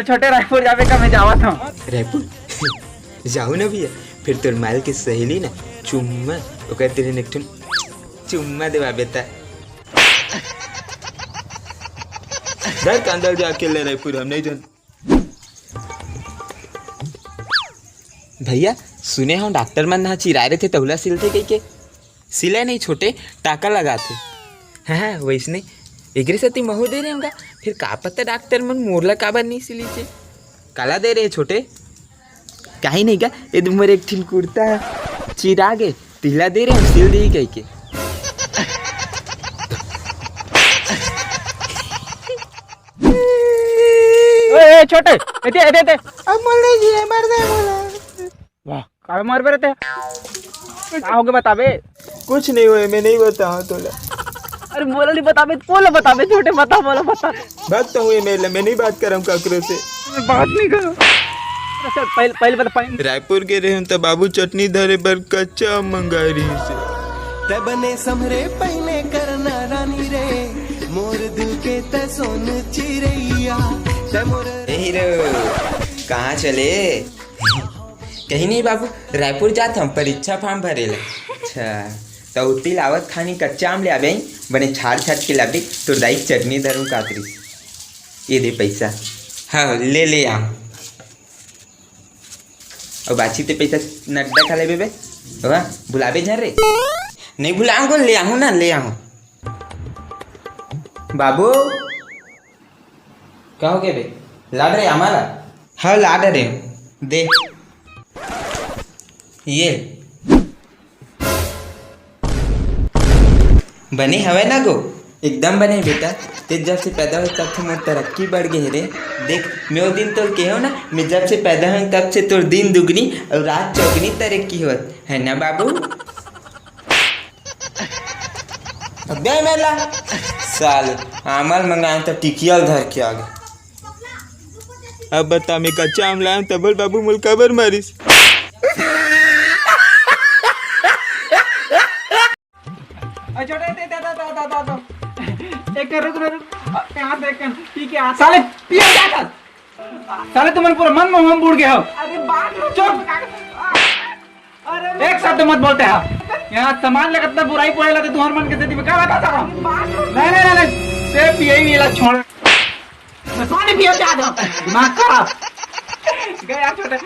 छोटे रायपुर जावे का मैं जावा था। रायपुर जाओ ना भैया, फिर तोर माल के सहेली ना चुम्मा ओकर तेरे नेक्टन चुम्मा देवा बेटा। दर कांदल जाके ले रायपुर हम नहीं जान। भैया सुने हम डॉक्टर मन ना चिराए रहे थे तहुला सिलते कही के सिले नहीं छोटे टाका लगाते। हाँ वैसने एक साथी महू दे रहे होगा, फिर का पता डॉक्टर मन मोरला काबर नहीं सिली चे काला दे रहे छोटे कहीं नहीं का ये तुम्हारे एक ठिन कुर्ता चिरा गे तिला दे रहे हम सिल दी कही के। ए छोटे एते एते एते अब मोल नहीं जी मार दे मोला। वाह काहे मार बे रहते का हो गए बताबे। कुछ नहीं हुए मैं नहीं बताऊँ तोला। अरे मोला नहीं बताबे बोला बताबे छोटे बता बोला बता। बात तो हुई मेरे मैं नहीं बात कर रहा हूँ काकरो से। मैं बात नहीं करो। अच्छा पहले पहले बता पहले रायपुर के रहे तो बाबू चटनी धरे बर कच्चा मंगा रही से तबने समरे पहने करना रानी रे मोर दिल के तसोन चिरैया तमोर हीरो कहाँ चले। कहीं नहीं बाबू रायपुर जाते हम परीक्षा फॉर्म भरे ला। अच्छा तो उतनी लावत खानी कच्चा आम ले आबे बने छाड़ छाड़ के लाबे तो दाई चटनी धरूँ कातरी ये दे पैसा। हाँ ले आम और बाची ते पैसा नड्डा खा ले बे वाह बुलाबे झर रे नहीं बुलाऊंगा ले आऊँ ना ले आऊँ। बाबू कहोगे बे लाड रहे हमारा। हाँ लाड रहे दे ये बने हवे ना गो एकदम बने बेटा ते जब से पैदा हुए तब से मोर तरक्की बढ़ गई रे। देख मैं वो दिन तोर के हो ना मैं जब से पैदा हुई तब से तोर दिन दुगनी और रात चौगनी तरक्की होत है ना बाबू। अबे मेला साल आमल मंगाए तो टिकियल धर के आ गए। अब बता मैं कच्चा आम लाया तबल बाबू मुल कबर मारिस। छोटे दे एक रुक यहाँ देख ठीक है साले पिए जाता साले तुम पूरा मन में हम बुड़ गए हो। अरे बात चुप एक शब्द मत बोलते हो यहाँ सामान लेकर इतना बुराई पड़े लाते तुम्हारे मन के स्थिति में क्या बताता हूँ। नहीं से पिए ही नहीं ला छोड़ पानी पिए जाता दिमाग खराब गया छोटे।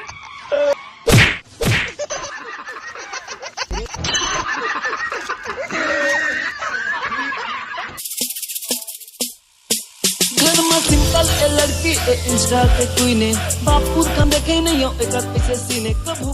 घर में सिंपल ए लड़की ए इंस्टा पे कोई ने बापुर का देखे नहीं हो एक ऐसे सीने कभू